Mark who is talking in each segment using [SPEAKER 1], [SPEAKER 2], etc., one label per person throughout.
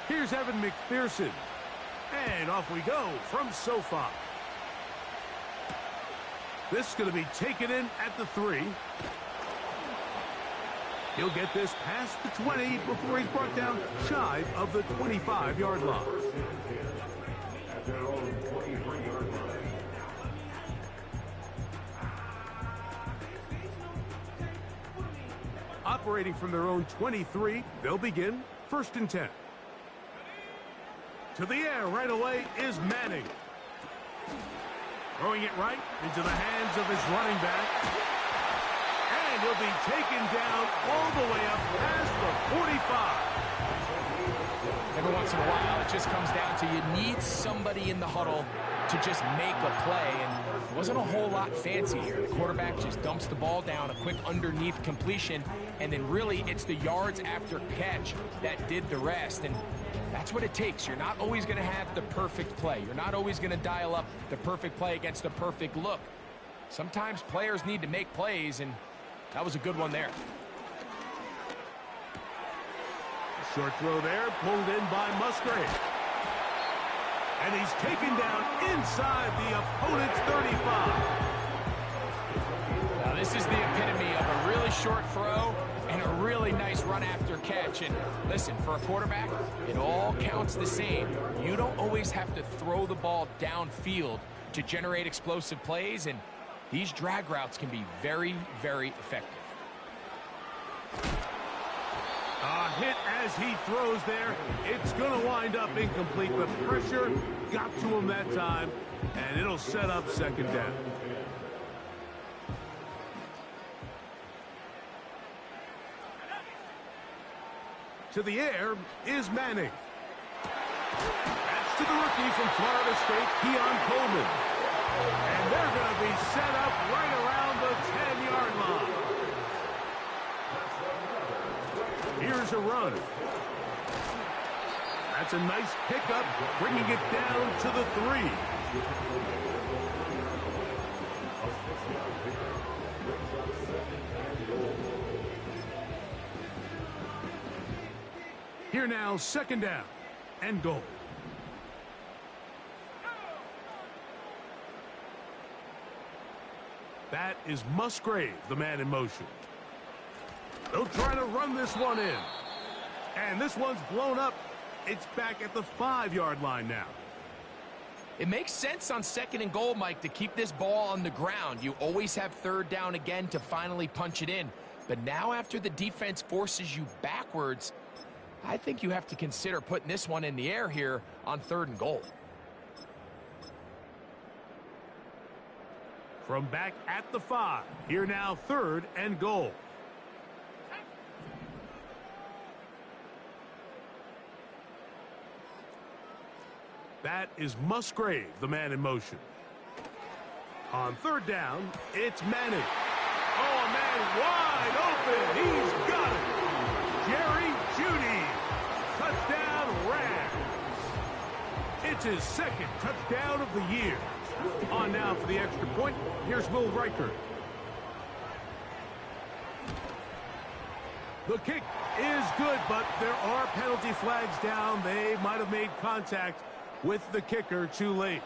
[SPEAKER 1] Here's Evan McPherson. And off we go from SoFi. This is going to be taken in at the 3. He'll get this past the 20 before he's brought down shy of the 25-yard line. Operating from their own 23, they'll begin 1st and 10. To the air right away is Manning. Throwing it right into the hands of his running back. And he'll be taken down all the way up past the 45.
[SPEAKER 2] Every once in a while, it just comes down to you need somebody in the huddle to just make a play. And it wasn't a whole lot fancy here. The quarterback just dumps the ball down, a quick underneath completion, and then really it's the yards after catch that did the rest. And that's what it takes. You're not always going to have the perfect play. You're not always going to dial up the perfect play against the perfect look. Sometimes players need to make plays, and that was a good one there.
[SPEAKER 1] Short throw there, pulled in by Musgrave. And he's taken down inside the opponent's 35.
[SPEAKER 2] Now this is the epitome of a really short throw and a really nice run after catch. And listen, for a quarterback, it all counts the same. You don't always have to throw the ball downfield to generate explosive plays, and these drag routes can be very, very effective.
[SPEAKER 1] A hit as he throws there. It's going to wind up incomplete. The pressure got to him that time, and it'll set up 2nd down. To the air is Manning. That's to the rookie from Florida State, Keon Coleman. And they're going to be set up right around the 10-yard line. Here's a run. That's a nice pickup, bringing it down to the 3. Here now, 2nd down and goal. That is Musgrave, the man in motion. They'll try to run this one in. And this one's blown up. It's back at the 5-yard line now.
[SPEAKER 2] It makes sense on 2nd and goal, Mike, to keep this ball on the ground. You always have 3rd down again to finally punch it in. But now after the defense forces you backwards, I think you have to consider putting this one in the air here on 3rd and goal.
[SPEAKER 1] From back at the 5, here now 3rd and goal. That is Musgrave, the man in motion. On 3rd down, it's Manning. Oh, a man wide open. He's got it. Jerry Jeudy. Touchdown, Rams. It's his 2nd touchdown of the year. On now for the extra point, here's Will Reichert. The kick is good, but there are penalty flags down. They might have made contact with the kicker too late.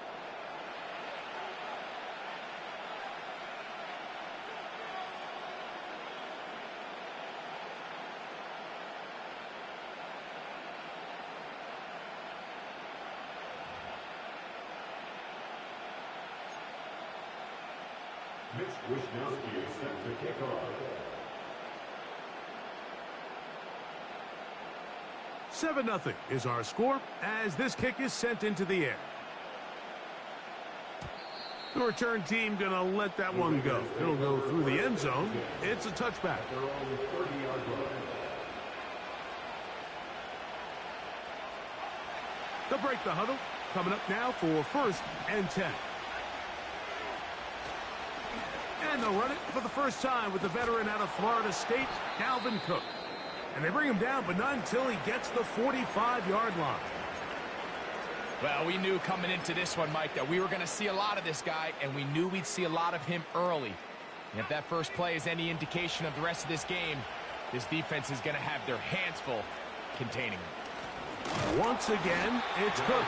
[SPEAKER 3] Mitch Wisnowski is set to kick off.
[SPEAKER 1] 7-0 is our score as this kick is sent into the air. The return team going to let that one go. It'll go through the end zone. It's a touchback. They'll break the huddle. Coming up now for 1st and 10. And they'll run it for the first time with the veteran out of Florida State, Dalvin Cook. And they bring him down, but not until he gets the 45-yard line.
[SPEAKER 2] Well, we knew coming into this one, Mike, that we were going to see a lot of this guy, and we knew we'd see a lot of him early. And if that first play is any indication of the rest of this game, this defense is going to have their hands full containing him.
[SPEAKER 1] Once again, it's Cook.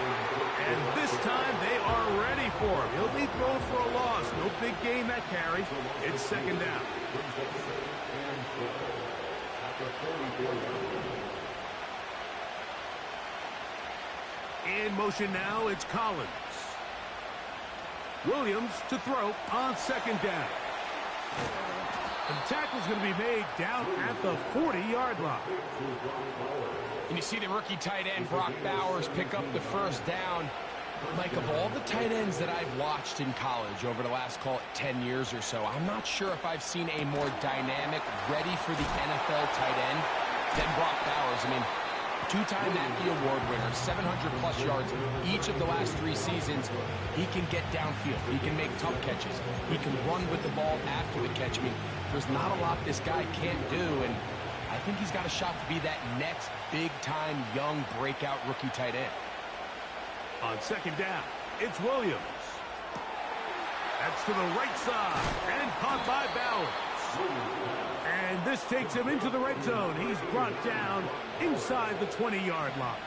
[SPEAKER 1] And this time, they are ready for him. He'll be thrown for a loss. No big gain that carry. It's second down. In motion now, it's Collins. Williams to throw on second down. And the tackle's going to be made down at the 40-yard line.
[SPEAKER 2] And you see the rookie tight end, Brock Bowers, pick up the first down. Mike, of all the tight ends that I've watched in college over the last, call it 10 years or so, I'm not sure if I've seen a more dynamic, ready for the NFL tight end than Brock Bowers. I mean, two-time Mackey Award winner, 700-plus yards each of the last 3 seasons. He can get downfield. He can make tough catches. He can run with the ball after the catch. I mean, there's not a lot this guy can't do, and I think he's got a shot to be that next big-time young breakout rookie tight end.
[SPEAKER 1] On second down, it's Williams. That's to the right side and caught by Bowers. And this takes him into the red zone. He's brought down inside the 20-yard line.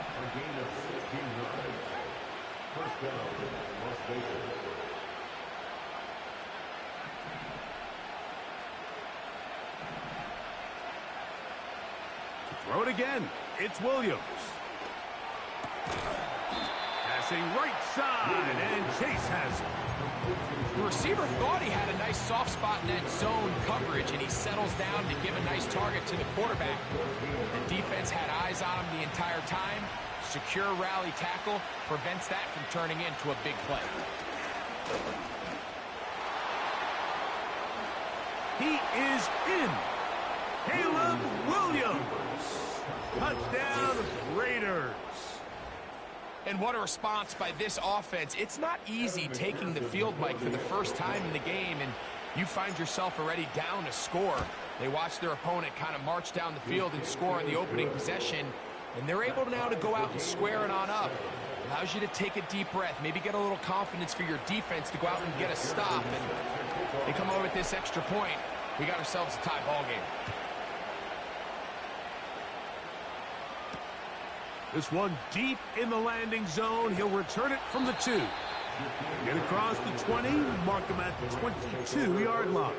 [SPEAKER 1] To throw it again, it's Williams. Passing right side, and Chase has it.
[SPEAKER 2] The receiver thought he had a nice soft spot in that zone coverage, and he settles down to give a nice target to the quarterback. The defense had eyes on him the entire time. Secure rally tackle prevents that from turning into a big play.
[SPEAKER 1] He is in. Caleb Williams. Touchdown, Raiders.
[SPEAKER 2] And what a response by this offense. It's not easy taking the field, Mike, for the first time in the game, and you find yourself already down a score. They watch their opponent kind of march down the field and score in the opening possession, and they're able now to go out and square it on up. Allows you to take a deep breath, maybe get a little confidence for your defense to go out and get a stop, and they come over with this extra point. We got ourselves a tie ball game.
[SPEAKER 1] This one deep in the landing zone. He'll return it from the 2. Get across the 20, mark him at the 22-yard line.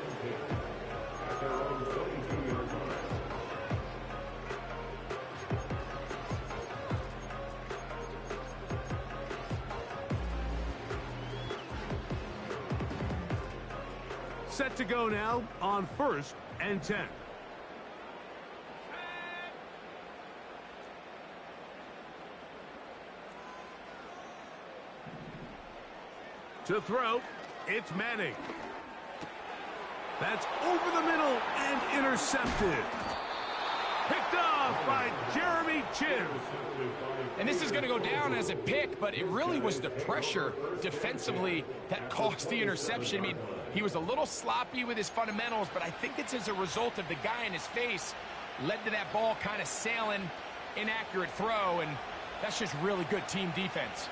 [SPEAKER 1] Set to go now on 1st and 10. To throw, it's Manning. That's over the middle and intercepted. Picked off by Jeremy Chin.
[SPEAKER 2] And this is going to go down as a pick, but it really was the pressure defensively that caused the interception. I mean, he was a little sloppy with his fundamentals, but I think it's as a result of the guy in his face led to that ball kind of sailing, inaccurate throw, and that's just really good team defense.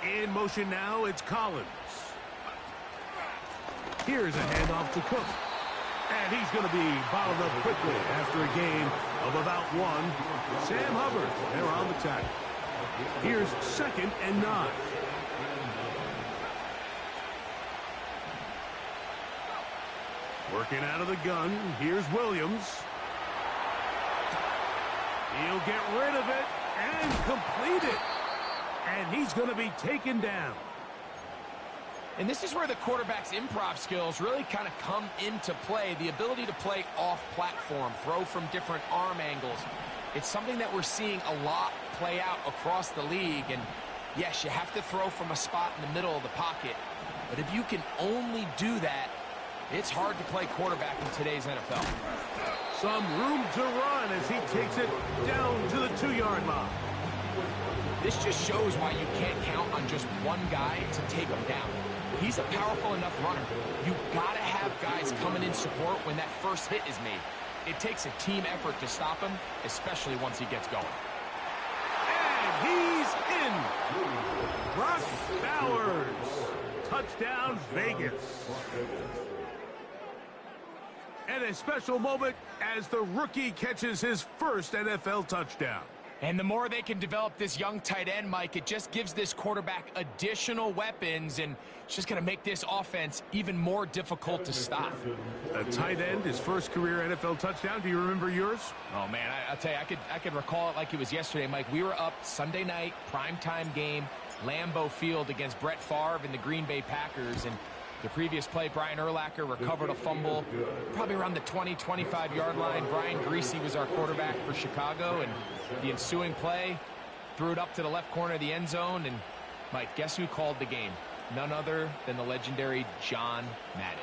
[SPEAKER 1] In motion now, it's Collins. Here's a handoff to Cook. And he's going to be bottled up quickly after a gain of about 1. Sam Hubbard, they're on the tackle. Here's 2nd and 9. Working out of the gun, here's Williams. He'll get rid of it and complete it. And he's going to be taken down.
[SPEAKER 2] And this is where the quarterback's improv skills really kind of come into play. The ability to play off-platform, throw from different arm angles. It's something that we're seeing a lot play out across the league. And yes, you have to throw from a spot in the middle of the pocket. But if you can only do that, it's hard to play quarterback in today's NFL.
[SPEAKER 1] Some room to run as he takes it down to the 2-yard line.
[SPEAKER 2] This just shows why you can't count on just one guy to take him down. He's a powerful enough runner. You got to have guys coming in support when that first hit is made. It takes a team effort to stop him, especially once he gets going.
[SPEAKER 1] And he's in. Brock Bowers. Touchdown, Vegas. And And a special moment as the rookie catches his first NFL touchdown.
[SPEAKER 2] And the more they can develop this young tight end, Mike, it just gives this quarterback additional weapons, and it's just going to make this offense even more difficult to stop.
[SPEAKER 1] A tight end, his first career NFL touchdown. Do you remember yours?
[SPEAKER 2] Oh, man, I'll tell you, I could recall it like it was yesterday, Mike. We were up Sunday night, primetime game, Lambeau Field against Brett Favre and the Green Bay Packers, and the previous play, Brian Urlacher recovered a fumble probably around the 20, 25-yard line. Brian Greasy was our quarterback for Chicago, and the ensuing play threw it up to the left corner of the end zone. And, Mike, guess who called the game? None other than the legendary John Madden.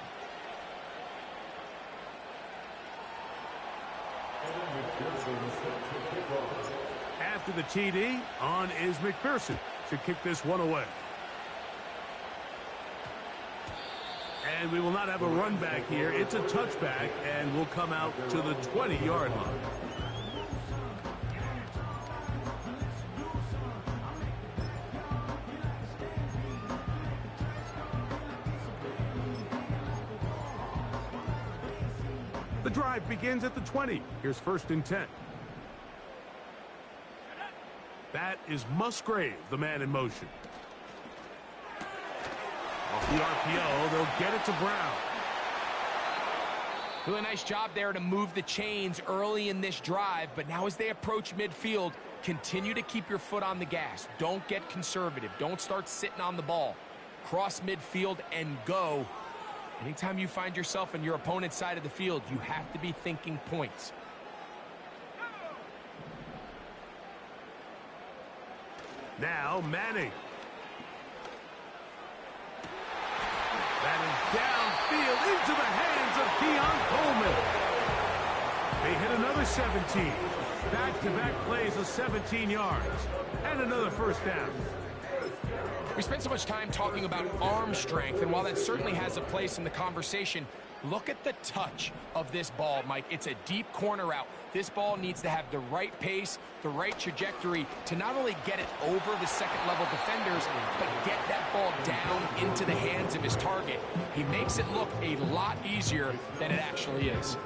[SPEAKER 1] After the TD, on is McPherson to kick this one away. And we will not have a run back here. It's a touchback, and we'll come out to the 20-yard line. The drive begins at the 20. Here's 1st and 10. That is Musgrave, the man in motion. Off the RPO, they'll get it to Brown.
[SPEAKER 2] Really nice job there to move the chains early in this drive, but now as they approach midfield, continue to keep your foot on the gas. Don't get conservative. Don't start sitting on the ball. Cross midfield and go. Anytime you find yourself on your opponent's side of the field, you have to be thinking points.
[SPEAKER 1] Now Manning. That is downfield into the hands of Keon Coleman. They hit another 17. Back-to-back plays of 17 yards. And another first down.
[SPEAKER 2] We spent so much time talking about arm strength, and while that certainly has a place in the conversation, look at the touch of this ball, Mike. It's a deep corner route. This ball needs to have the right pace, the right trajectory to not only get it over the second-level defenders, but get that ball down into the hands of his target. He makes it look a lot easier than it actually is.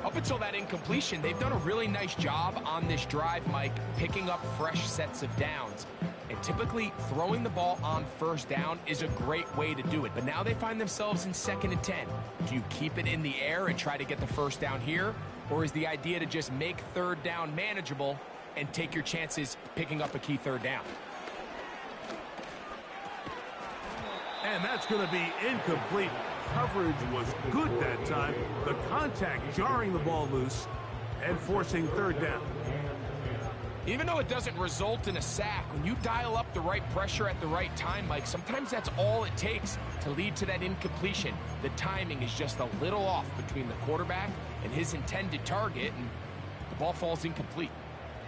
[SPEAKER 2] Up until that incompletion, they've done a really nice job on this drive, Mike, picking up fresh sets of downs. And typically, throwing the ball on first down is a great way to do it. But now they find themselves in 2nd and 10. Do you keep it in the air and try to get the first down here? Or is the idea to just make 3rd down manageable and take your chances picking up a key 3rd down?
[SPEAKER 1] And that's going to be incomplete. Coverage was good that time. The contact jarring the ball loose and forcing 3rd down.
[SPEAKER 2] Even though it doesn't result in a sack, when you dial up the right pressure at the right time, Mike, sometimes that's all it takes to lead to that incompletion. The timing is just a little off between the quarterback and his intended target, and the ball falls incomplete.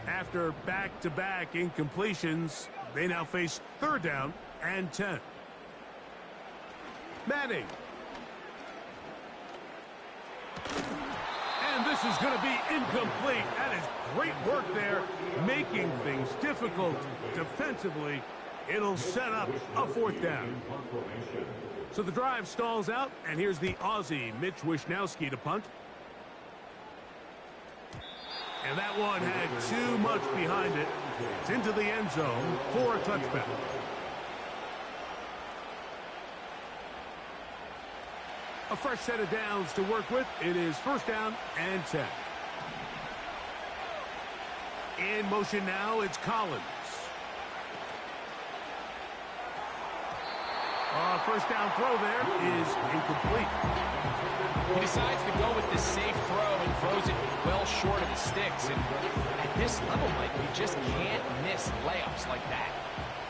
[SPEAKER 1] After back-to-back incompletions, they now face 3rd down and 10. Manning. And this is going to be incomplete. That is great work there, making things difficult defensively. It'll set up a 4th down. So the drive stalls out, and here's the Aussie, Mitch Wishnowsky, to punt. And that one had too much behind it. It's into the end zone for a touchback. A fresh set of downs to work with. It is 1st down and 10. In motion now, it's Collins. First down throw there is incomplete.
[SPEAKER 2] He decides to go with the safe throw and throws it well short of the sticks. And at this level, Mike, you just can't miss layups like that.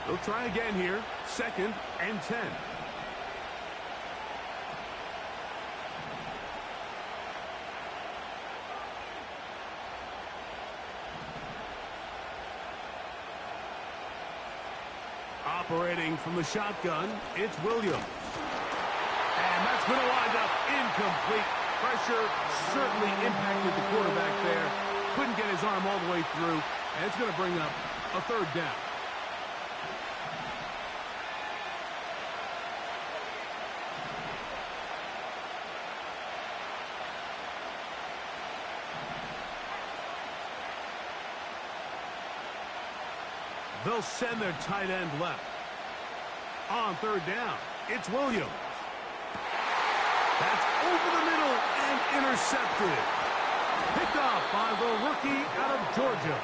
[SPEAKER 1] They'll try again here. 2nd and 10. Operating from the shotgun, it's Williams. And that's going to wind up incomplete. Pressure certainly impacted the quarterback there. Couldn't get his arm all the way through, and it's going to bring up a 3rd down. They'll send their tight end left. On third down, it's Williams. That's over the middle and intercepted. Picked off by the rookie out of Georgia.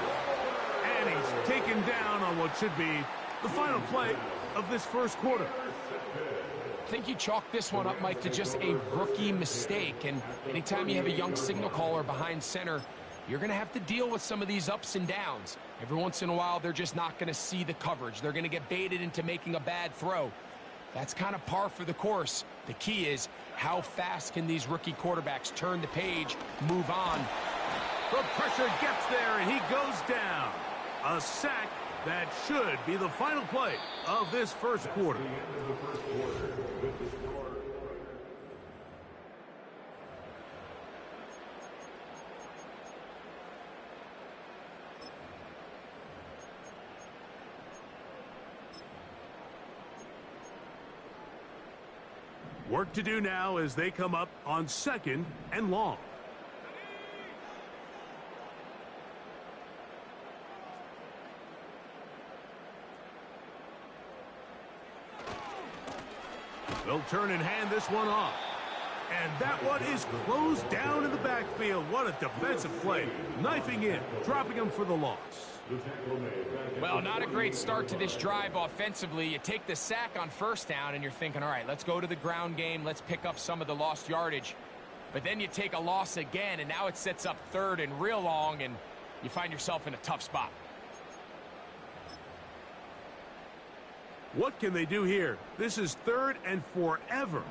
[SPEAKER 1] And he's taken down on what should be the final play of this first quarter.
[SPEAKER 2] I think you chalk this one up, Mike, to just a rookie mistake. And anytime you have a young signal caller behind center, you're going to have to deal with some of these ups and downs. Every once in a while, they're just not going to see the coverage. They're going to get baited into making a bad throw. That's kind of par for the course. The key is, how fast can these rookie quarterbacks turn the page, move on?
[SPEAKER 1] The pressure gets there, and he goes down. A sack that should be the final play of this first quarter. Work to do now as they come up on 2nd and long. They'll turn and hand this one off. And that one is closed down in the backfield. What a defensive play. Knifing in, dropping him for the loss.
[SPEAKER 2] Well, not a great start to this drive offensively. You take the sack on first down, and you're thinking, all right, let's go to the ground game. Let's pick up some of the lost yardage. But then you take a loss again, and now it sets up 3rd and real long, and you find yourself in a tough spot.
[SPEAKER 1] What can they do here? This is 3rd and forever.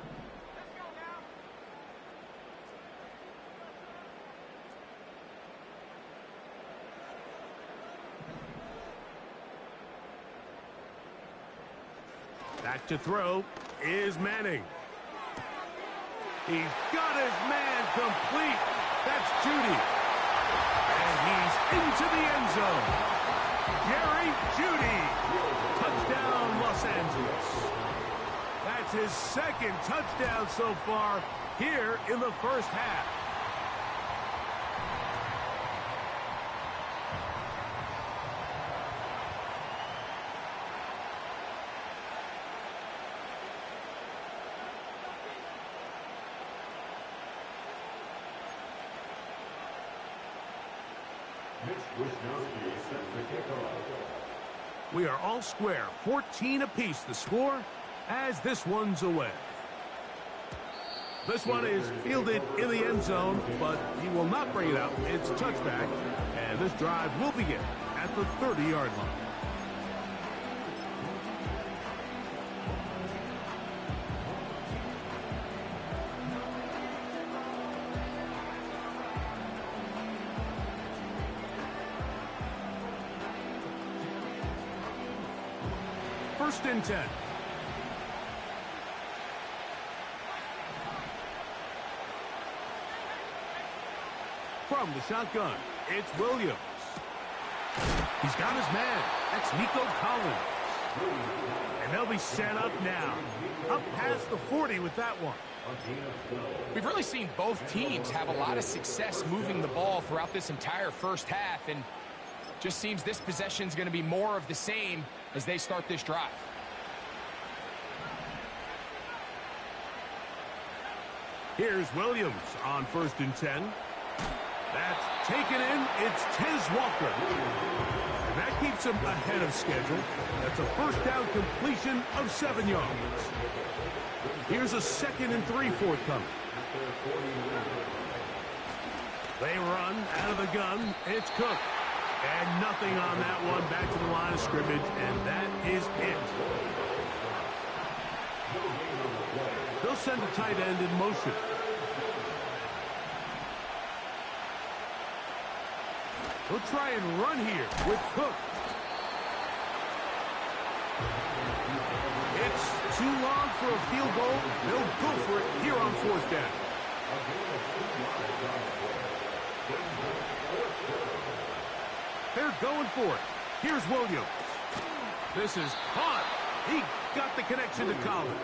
[SPEAKER 1] Back to throw is Manning. He's got his man complete. That's Judy. And he's into the end zone. Jerry Judy. Touchdown, Los Angeles. That's his 2nd touchdown so far here in the first half. We are all square, 14 apiece the score as this one's away. This one is fielded in the end zone, but he will not bring it out. It's a touchback, and this drive will begin at the 30-yard line. First and 10. From the shotgun, it's Williams. He's got his man. That's Nico Collins. And they'll be set up now. Up past the 40 with that one.
[SPEAKER 2] We've really seen both teams have a lot of success moving the ball throughout this entire first half, and just seems this possession is going to be more of the same as they start this drive.
[SPEAKER 1] Here's Williams on 1st and 10. That's taken in. It's Tez Walker. And that keeps him ahead of schedule. That's a first down completion of 7 yards. Here's a 2nd and 3 forthcoming. They run out of the gun. It's Cook. And nothing on that one. Back to the line of scrimmage, and that is it. They'll send the tight end in motion. They'll try and run here with Cook. It's too long for a field goal. They'll go for it here on 4th down. They're going for it. Here's Williams. This is caught. He got the connection to Collins.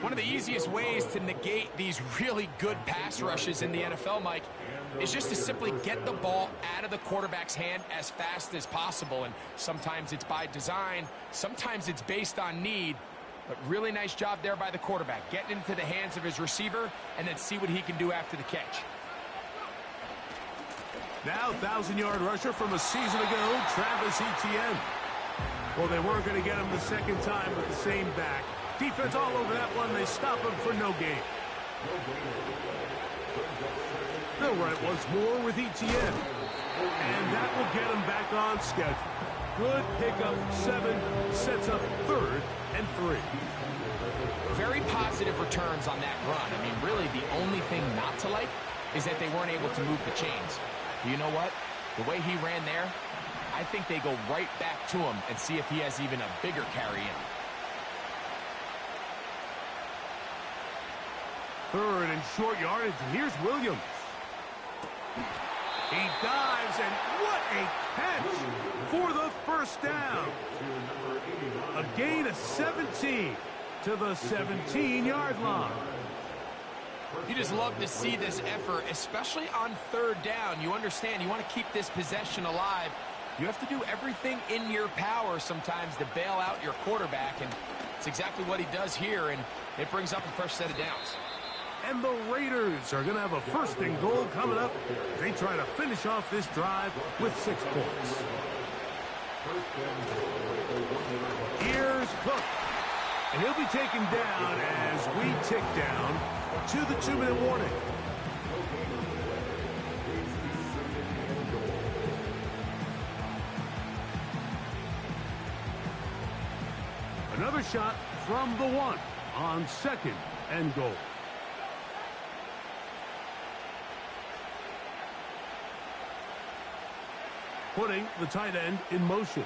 [SPEAKER 2] One of the easiest ways to negate these really good pass rushes in the NFL, Mike, is just to simply get the ball out of the quarterback's hand as fast as possible. And sometimes it's by design, sometimes it's based on need. But really nice job there by the quarterback, getting into the hands of his receiver and then see what he can do after the catch.
[SPEAKER 1] Now 1,000-yard rusher from a season ago, Travis Etienne. Well, they weren't going to get him the second time with the same back. Defense all over that one. They stop him for no gain. They'll run it once more with Etienne. And that will get him back on schedule. Good pickup, 7, sets up 3rd and 3.
[SPEAKER 2] Very positive returns on that run. I mean, really, the only thing not to like is that they weren't able to move the chains. But you know what? The way he ran there, I think they go right back to him and see if he has even a bigger carry in.
[SPEAKER 1] 3rd and short yardage. Here's Williams. He dives, and what a catch for the first down. A gain of 17 to the 17-yard line.
[SPEAKER 2] You just love to see this effort, especially on 3rd down. You understand, you want to keep this possession alive. You have to do everything in your power sometimes to bail out your quarterback, and it's exactly what he does here, and it brings up a fresh set of downs.
[SPEAKER 1] And the Raiders are going to have a 1st and goal coming up. They try to finish off this drive with 6 points. Here's Cook. And he'll be taken down as we tick down to the 2-minute warning. Another shot from the 1 on 2nd and goal. Putting the tight end in motion.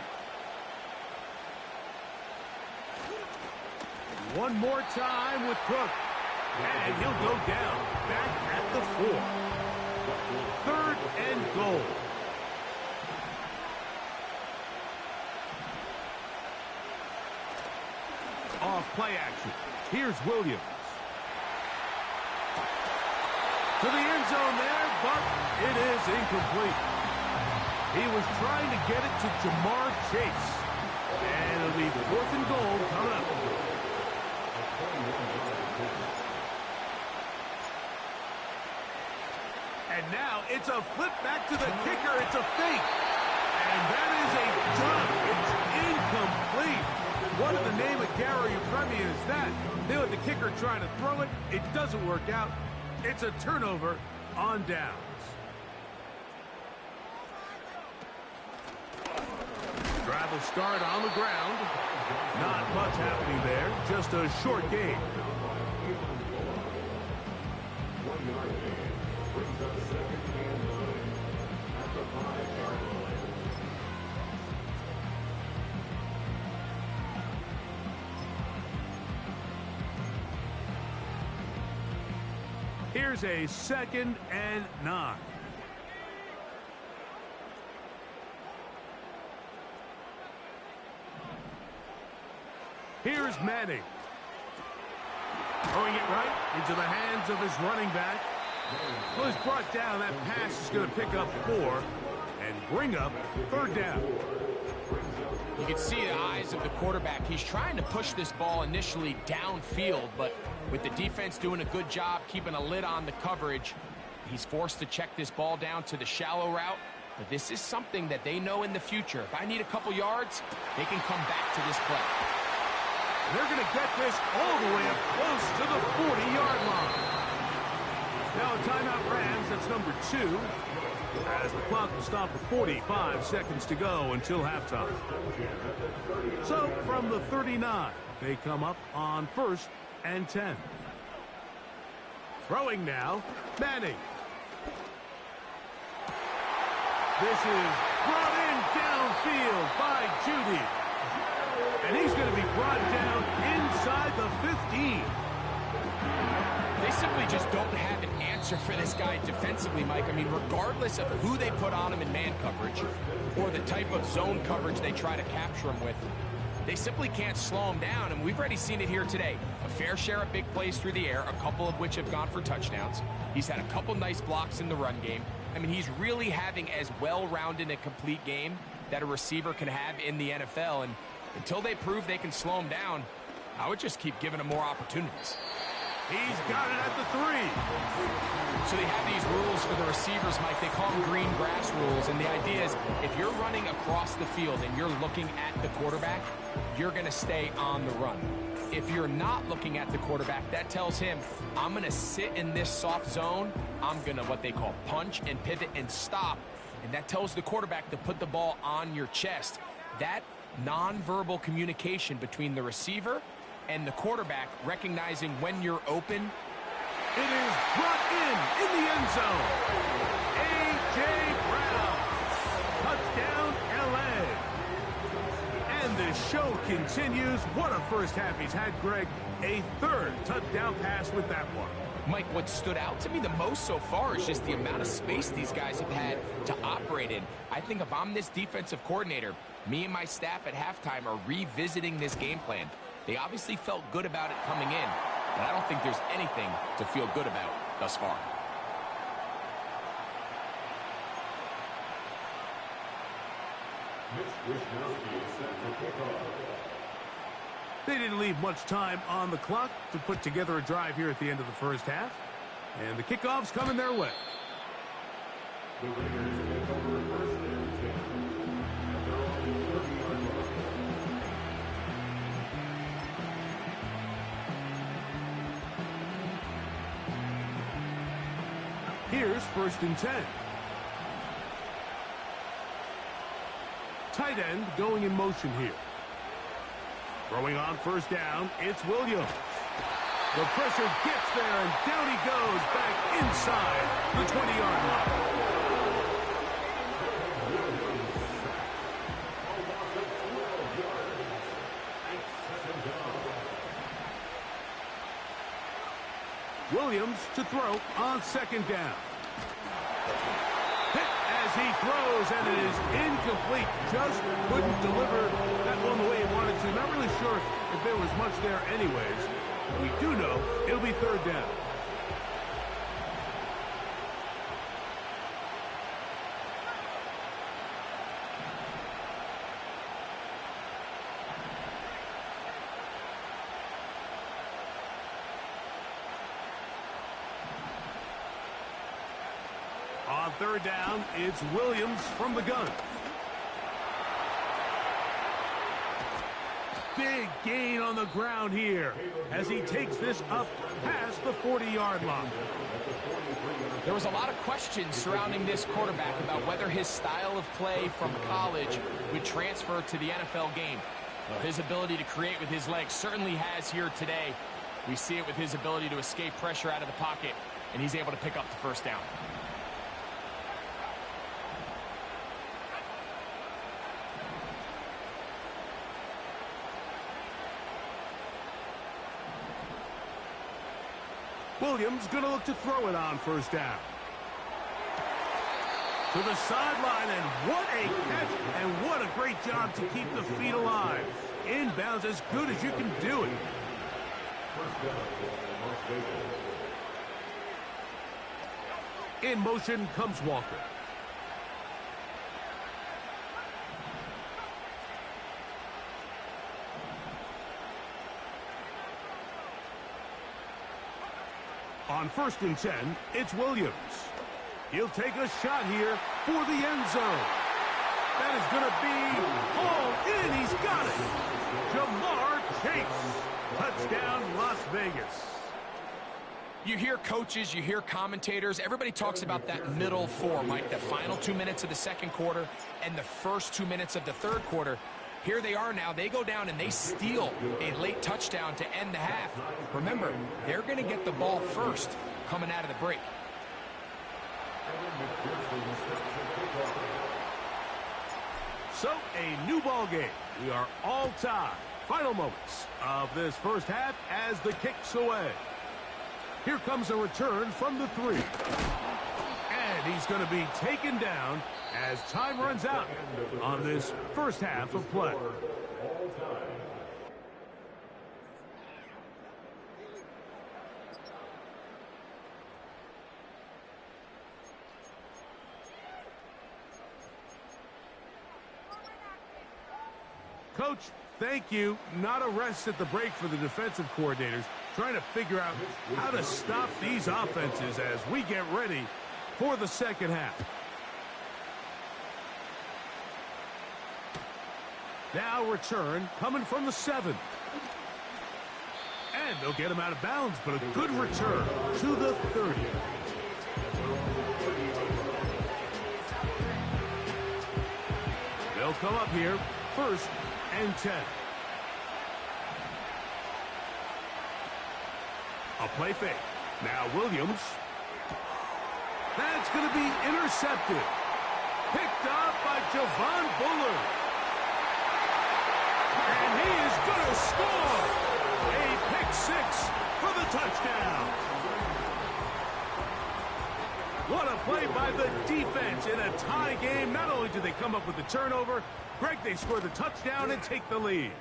[SPEAKER 1] One more time with Cook. And he'll go down back at the 4. 3rd and goal. Off play action. Here's Williams. To the end zone there, but it is incomplete. He was trying to get it to Jamar Chase. And it'll be 4th and goal coming up. And now it's a flip back to the kicker. It's a fake. And that is a dunk. It's incomplete. What in the name of Gary Premier is that? They let the kicker try to throw it. It doesn't work out. It's a turnover on downs. Drive will start on the ground. Not much happening there. Just a short game. Here's a 2nd and 9. Here's Manning. Throwing it right into the hands of his running back. Well, he's brought down. That pass is going to pick up 4 and bring up 3rd down.
[SPEAKER 2] You can see the eyes of the quarterback. He's trying to push this ball initially downfield, but with the defense doing a good job keeping a lid on the coverage, he's forced to check this ball down to the shallow route. But this is something that they know in the future. If I need a couple yards, they can come back to this play.
[SPEAKER 1] They're going to get this all the way up close to the 40-yard line. Now a timeout Rams, that's number 2. As the clock will stop with 45 seconds to go until halftime. So from the 39, they come up on 1st and 10. Throwing now, Manning. This is brought in downfield by Judy. And he's going to be brought down inside the 15.
[SPEAKER 2] They simply just don't have an answer for this guy defensively, Mike. I mean, regardless of who they put on him in man coverage or the type of zone coverage they try to capture him with, They simply can't slow him down, and we've already seen it here today. A fair share of big plays through the air, a couple of which have gone for touchdowns. He's had a couple nice blocks in the run game. I mean, he's really having as well-rounded a complete game that a receiver can have in the NFL, and until they prove they can slow him down, I would just keep giving him more opportunities.
[SPEAKER 1] He's got it at the 3.
[SPEAKER 2] So they have these rules for the receivers, Mike. They call them green grass rules, and the idea is if you're running across the field and you're looking at the quarterback, you're going to stay on the run. If you're not looking at the quarterback, that tells him, I'm going to sit in this soft zone. I'm going to what they call punch and pivot and stop, and that tells the quarterback to put the ball on your chest. That nonverbal communication between the receiver and the quarterback, recognizing when you're open.
[SPEAKER 1] It is brought in the end zone. A.J. Brown. Touchdown, L.A. And the show continues. What a first half he's had, Greg. A third touchdown pass with that one.
[SPEAKER 2] Mike, what stood out to me the most so far is just the amount of space these guys have had to operate in. I think if I'm this defensive coordinator, me and my staff at halftime are revisiting this game plan. They obviously felt good about it coming in, but I don't think there's anything to feel good about thus far.
[SPEAKER 1] They didn't leave much time on the clock to put together a drive here at the end of the first half. And the kickoff's coming their way.
[SPEAKER 3] The Raiders take over first and 10. They're on the 30-yard line.
[SPEAKER 1] Here's first and 10. Tight end going in motion here. Throwing on first down, it's Williams. The pressure gets there, and down he goes back inside the 20-yard line. Williams to throw on second down. Hit as he throws, and it is incomplete. Just couldn't deliver that one the way he wanted to. Not really sure if there was much there anyways. We do know it'll be third down. On third down, it's Williams from the gun. Big gain on the ground here as he takes this up past the 40-yard line.
[SPEAKER 2] There was a lot of questions surrounding this quarterback about whether his style of play from college would transfer to the NFL game. Well, his ability to create with his legs certainly has here today. We see it with his ability to escape pressure out of the pocket, and he's able to pick up the first down.
[SPEAKER 1] Williams going to look to throw it on first down. To the sideline, and what a catch, and what a great job to keep the feet alive. Inbounds as good as you can do it. In motion comes Walker. On first and 10, it's Williams. He'll take a shot here for the end zone. That is going to be hauled in. He's got it. Jamar Chase. Touchdown, Las Vegas.
[SPEAKER 2] You hear coaches, you hear commentators, everybody talks about that middle four, Mike, the final 2 minutes of the second quarter and the first 2 minutes of the third quarter. Here they are now. They go down and they steal a late touchdown to end the half. Remember, they're going to get the ball first coming out of the break.
[SPEAKER 1] So, a new ball game. We are all tied. Final moments of this first half as the kick's away. Here comes a return from the 3. And he's going to be taken down as time runs out on this first half of play.
[SPEAKER 3] time.
[SPEAKER 1] Coach, thank you. Not a rest at the break for the defensive coordinators, trying to figure out how to stop these offenses as we get ready for the second half. Now return coming from the 7. And they'll get him out of bounds, but a good return to the 30. They'll come up here, 1st and 10. A play fake. Now Williams. That's going to be intercepted. Picked up by Javon Bullard. And he is going to score. A pick 6 for the touchdown. What a play by the defense in a tie game. Not only do they come up with the turnover, Greg, they score the touchdown and take the lead.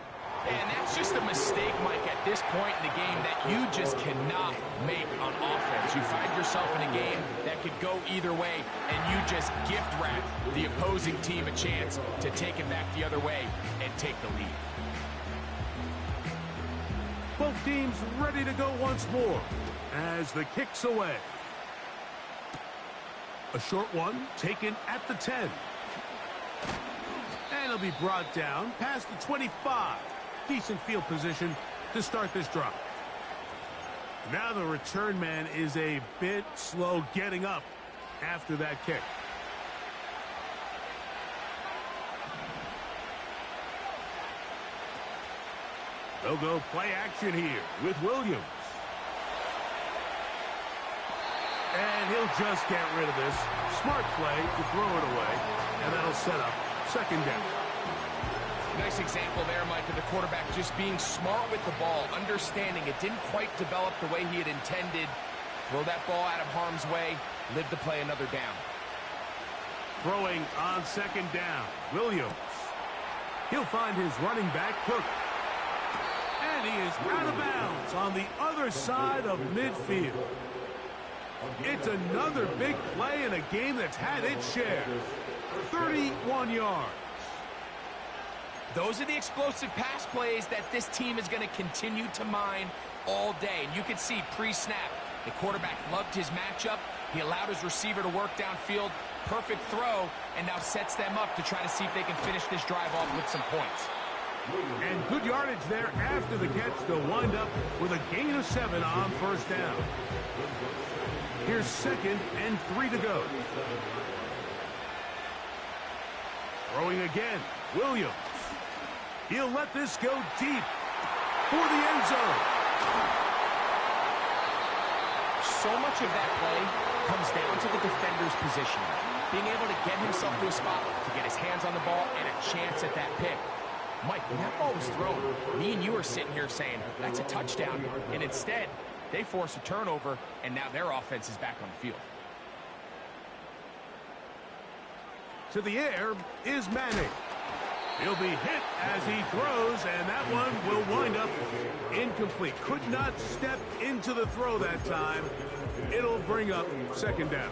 [SPEAKER 2] And that's just a mistake, Mike, at this point in the game that you just cannot make on offense. You find yourself in a game that could go either way, and you just gift wrap the opposing team a chance to take it back the other way and take the lead.
[SPEAKER 1] Both teams ready to go once more as the kick's away. A short one taken at the 10. And it'll be brought down past the 25. Decent field position to start this drive. Now the return man is a bit slow getting up after that kick. They'll go play action here with Williams. And he'll just get rid of this. Smart play to throw it away, and that'll set up second down.
[SPEAKER 2] Nice example there, Mike, of the quarterback just being smart with the ball, understanding it didn't quite develop the way he had intended. Throw that ball out of harm's way, live to play another down.
[SPEAKER 1] Throwing on second down, Williams. He'll find his running back, Cook. And he is out of bounds on the other side of midfield. It's another big play in a game that's had its share. 31 yards.
[SPEAKER 2] Those are the explosive pass plays that this team is going to continue to mine all day. And you can see pre-snap, the quarterback loved his matchup. He allowed his receiver to work downfield. Perfect throw, and now sets them up to try to see if they can finish this drive off with some points.
[SPEAKER 1] And good yardage there after the catch. They'll wind up with a gain of 7 on first down. Here's 2nd and 3 to go. Throwing again, Williams. He'll let this go deep for the end zone.
[SPEAKER 2] So much of that play comes down to the defender's position. Being able to get himself to a spot to get his hands on the ball and a chance at that pick. Mike, when that ball was thrown, me and you are sitting here saying, that's a touchdown. And instead, they force a turnover, and now their offense is back on the field.
[SPEAKER 1] To the air is Manning. He'll be hit as he throws, and that one will wind up incomplete. Could not step into the throw that time. It'll bring up second down.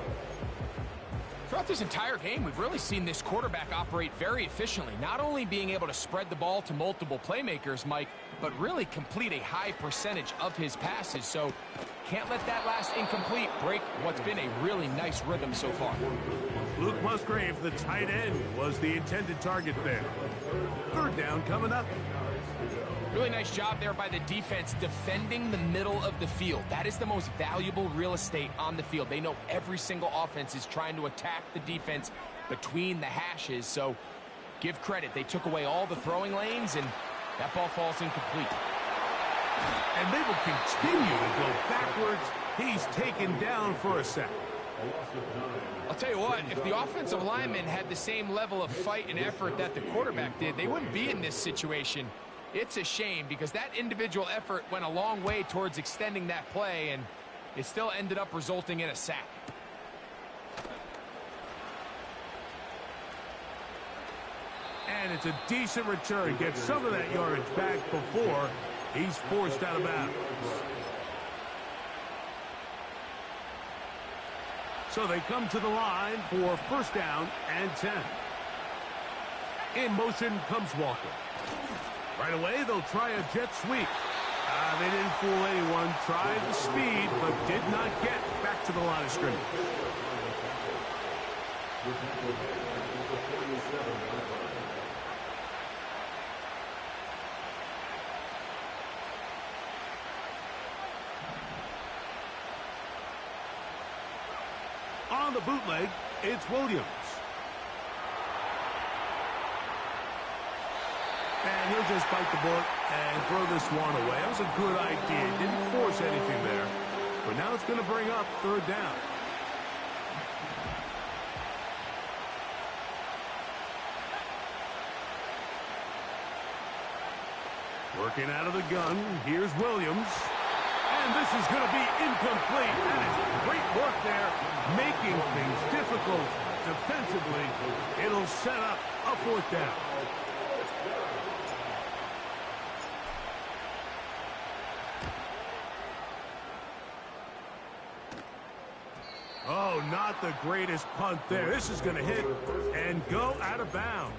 [SPEAKER 2] Throughout this entire game, we've really seen this quarterback operate very efficiently, not only being able to spread the ball to multiple playmakers, Mike, but really complete a high percentage of his passes. So can't let that last incomplete break what's been a really nice rhythm so far.
[SPEAKER 1] Luke Musgrave, the tight end, was the intended target there. Third down coming up.
[SPEAKER 2] Really nice job there by the defense defending the middle of the field. That is the most valuable real estate on the field. They know every single offense is trying to attack the defense between the hashes. So give credit. They took away all the throwing lanes, and that ball falls incomplete.
[SPEAKER 1] And they will continue to go backwards. He's taken down for a sack.
[SPEAKER 2] I'll tell you what, if the offensive linemen had the same level of fight and effort that the quarterback did, they wouldn't be in this situation. It's a shame because that individual effort went a long way towards extending that play, and it still ended up resulting in a sack.
[SPEAKER 1] And it's a decent return. Gets some of that yardage back before he's forced out of bounds. So they come to the line for first down and 10. In motion comes Walker. Right away, they'll try a jet sweep. They didn't fool anyone. Tried the speed, but did not get back to the line of scrimmage. On the bootleg, it's Williams. And he'll just bite the bullet and throw this one away. That was a good idea. Didn't force anything there. But now it's going to bring up third down. Working out of the gun. Here's Williams. And this is going to be incomplete. That is great work there, making things difficult defensively. It'll set up a fourth down. Oh, not the greatest punt there. This is going to hit and go out of bounds.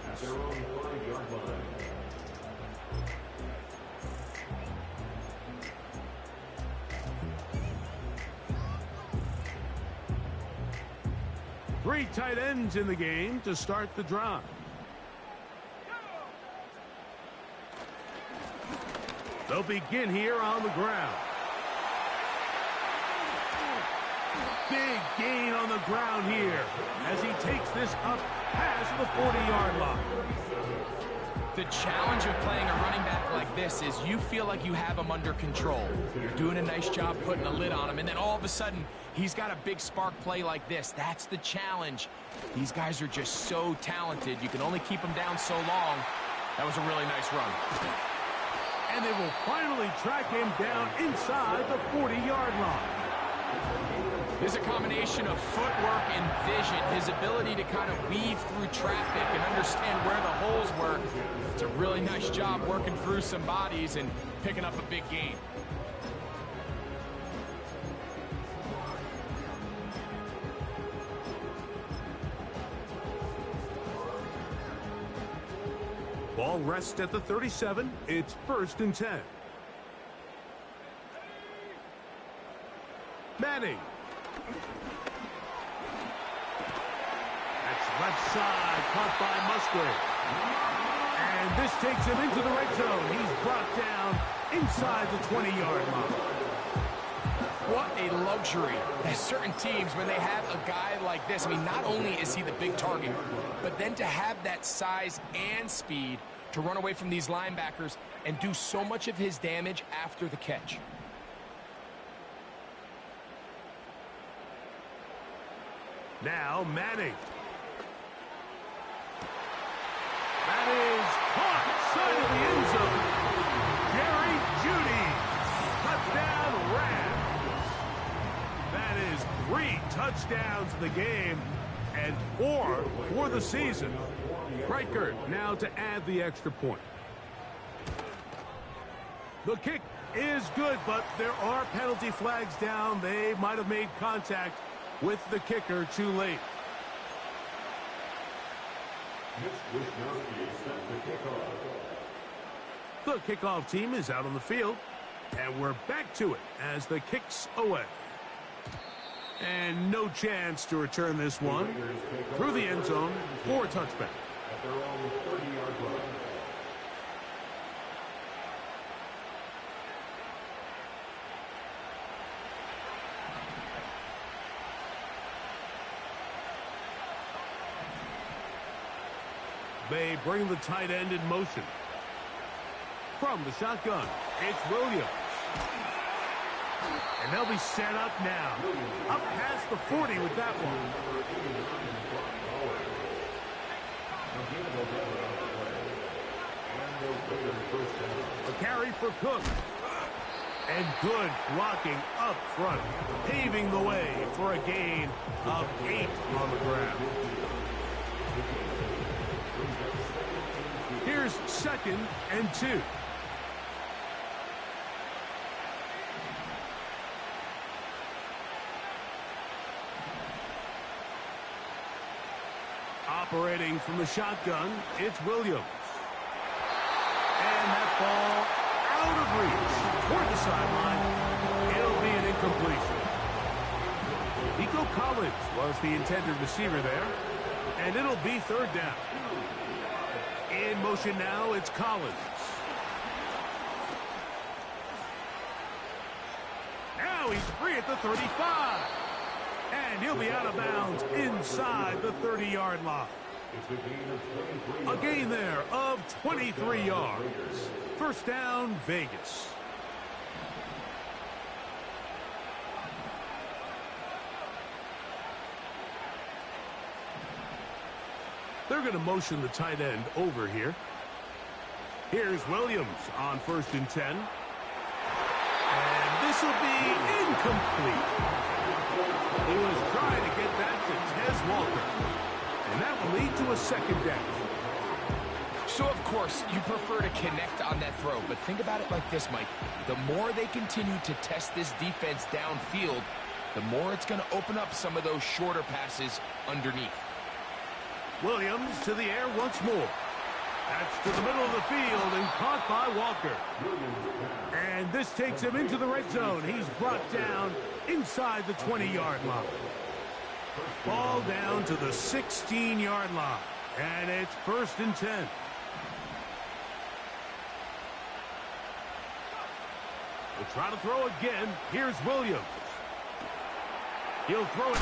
[SPEAKER 1] Three tight ends in the game to start the drive. They'll begin here on the ground. Big gain on the ground here as he takes this up past the 40-yard line.
[SPEAKER 2] The challenge of playing a running back like this is you feel like you have him under control. You're doing a nice job putting a lid on him, and then all of a sudden, he's got a big spark play like this. That's the challenge. These guys are just so talented. You can only keep them down so long. That was a really nice run.
[SPEAKER 1] And they will finally track him down inside the 40-yard line.
[SPEAKER 2] There's a combination of footwork and vision, his ability to kind of weave through traffic and understand where the holes were. It's a really nice job working through some bodies and picking up a big gain.
[SPEAKER 1] Ball rests at the 37. It's 1st and 10. Manning. That's left side, caught by Musgrave. And this takes him into the red zone. He's brought down inside the 20-yard line.
[SPEAKER 2] What a luxury that certain teams, when they have a guy like this, I mean, not only is he the big target, but then to have that size and speed to run away from these linebackers and do so much of his damage after the catch.
[SPEAKER 1] Now Manning. That is caught side of the end zone. Jerry Jeudy. Touchdown Rams. That is 3 touchdowns in the game and 4 for the season. Reichert now to add the extra point. The kick is good, but there are penalty flags down. They might have made contact with the kicker too late. The kickoff team is out on the field, and we're back to it as the kick's away. And no chance to return this one through the end zone for a touchback. They bring the tight end in motion. From the shotgun, it's Williams. And they'll be set up now. Up past the 40 with that one. A carry for Cook. And good blocking up front, paving the way for a gain of 8 on the ground. Here's 2nd and 2. Operating from the shotgun, it's Williams. And that ball out of reach toward the sideline. It'll be an incompletion. Nico Collins was the intended receiver there, and it'll be 3rd down. In motion now, it's Collins. Now he's free at the 35. And he'll be out of bounds inside the 30-yard line. A gain there of 23 yards. 1st down, Vegas. They're going to motion the tight end over here. Here's Williams on 1st and 10. And this will be incomplete. He was trying to get that to Tez Walker. And that will lead to a 2nd down.
[SPEAKER 2] So, of course, you prefer to connect on that throw, but think about it like this, Mike. The more they continue to test this defense downfield, the more it's going to open up some of those shorter passes underneath.
[SPEAKER 1] Williams to the air once more. That's to the middle of the field and caught by Walker. And this takes him into the red zone. He's brought down inside the 20-yard line. Ball down to the 16-yard line. And it's 1st and 10. We'll try to throw again. Here's Williams. He'll throw it.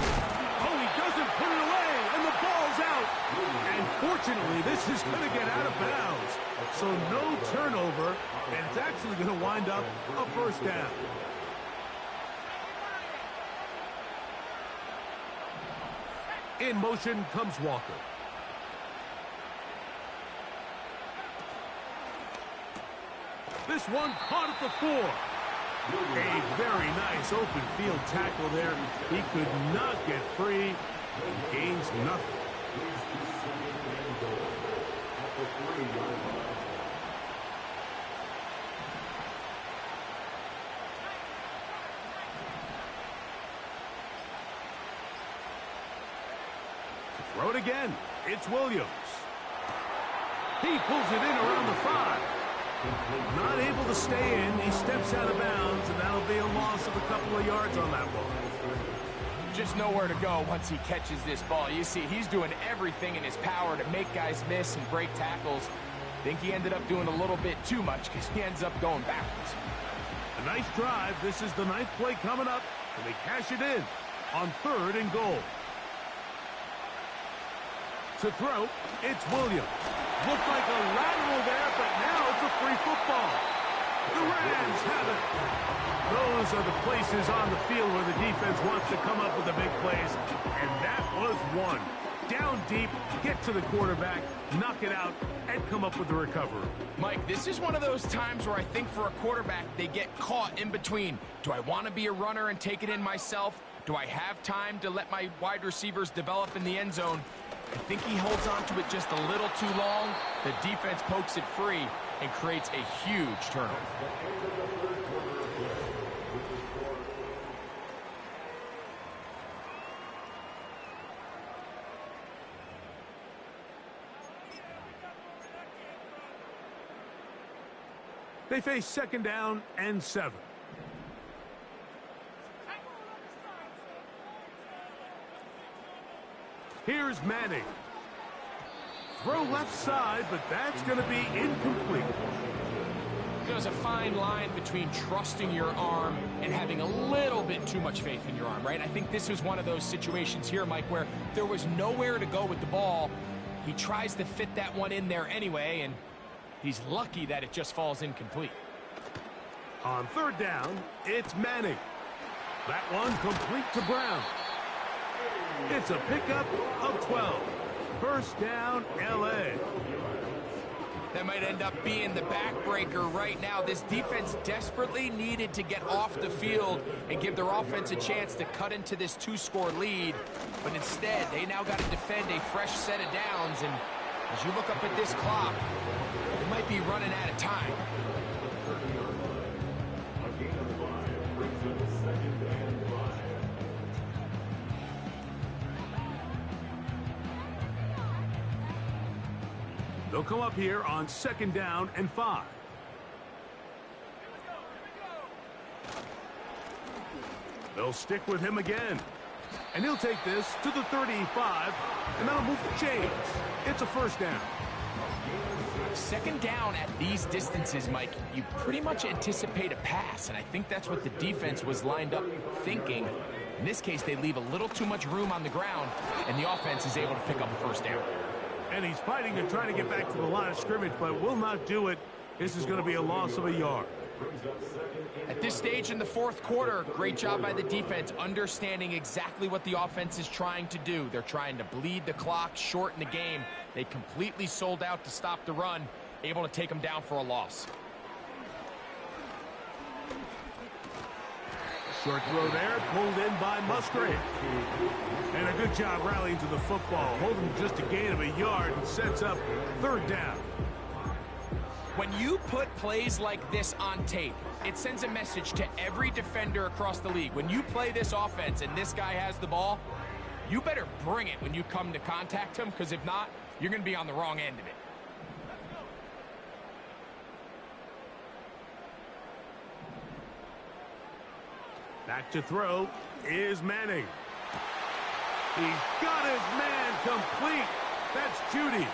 [SPEAKER 1] Oh, he doesn't put it away, and the ball's out. And fortunately, this is going to get out of bounds. So no turnover, and it's actually going to wind up a 1st down. In motion comes Walker. This one caught at the 4. A very nice open field tackle there. He could not get free. He gains nothing. Throw it again. It's Williams. He pulls it in around the 5. Not able to stay in. He steps out of bounds, and that'll be a loss of a couple of yards on that ball.
[SPEAKER 2] Just nowhere to go once he catches this ball. You see, he's doing everything in his power to make guys miss and break tackles. I think he ended up doing a little bit too much because he ends up going backwards.
[SPEAKER 1] A nice drive. This is the 9th play coming up, and they cash it in on 3rd and goal. To throw, it's Williams. Looked like a lateral there, but now it's a free football. The Rams have it. Those are the places on the field where the defense wants to come up with the big plays, and that was one. Down deep, get to the quarterback, knock it out, and come up with the recovery.
[SPEAKER 2] Mike, this is one of those times where I think for a quarterback, they get caught in between. Do I want to be a runner and take it in myself? Do I have time to let my wide receivers develop in the end zone? I think he holds on to it just a little too long. The defense pokes it free and creates a huge turnover.
[SPEAKER 1] They face 2nd down and 7. Here's Manning. Throw left side, but that's going to be incomplete.
[SPEAKER 2] There's a fine line between trusting your arm and having a little bit too much faith in your arm, right? I think this was one of those situations here, Mike, where there was nowhere to go with the ball. He tries to fit that one in there anyway, and he's lucky that it just falls incomplete.
[SPEAKER 1] On 3rd down, it's Manning. That one complete to Brown. It's a pickup of 12. 1st down, L.A.
[SPEAKER 2] That might end up being the backbreaker right now. This defense desperately needed to get off the field and give their offense a chance to cut into this 2-score lead. But instead, they now got to defend a fresh set of downs. And as you look up at this clock, might be running out of time.
[SPEAKER 3] 30-yard line. A gain of 5 brings up 2nd and 5.
[SPEAKER 1] They'll come up here on 2nd down and 5. They'll stick with him again. And he'll take this to the 35, and that'll move the chains. It's a 1st down.
[SPEAKER 2] 2nd down at these distances, Mike, you pretty much anticipate a pass, and I think that's what the defense was lined up thinking. In this case, they leave a little too much room on the ground, and the offense is able to pick up a 1st down.
[SPEAKER 1] And he's fighting to try to get back to the line of scrimmage, but will not do it. This is going to be a loss of a yard.
[SPEAKER 2] At this stage in the 4th quarter, great job by the defense, understanding exactly what the offense is trying to do. They're trying to bleed the clock, shorten the game. They completely sold out to stop the run, able to take them down for a loss.
[SPEAKER 1] Short throw there, pulled in by Musgrave. And a good job rallying to the football, holding just a gain of a yard and sets up 3rd down.
[SPEAKER 2] When you put plays like this on tape, it sends a message to every defender across the league. When you play this offense and this guy has the ball, you better bring it when you come to contact him, because if not, you're going to be on the wrong end of it.
[SPEAKER 1] Back to throw is Manning. He's got his man complete. That's Judy.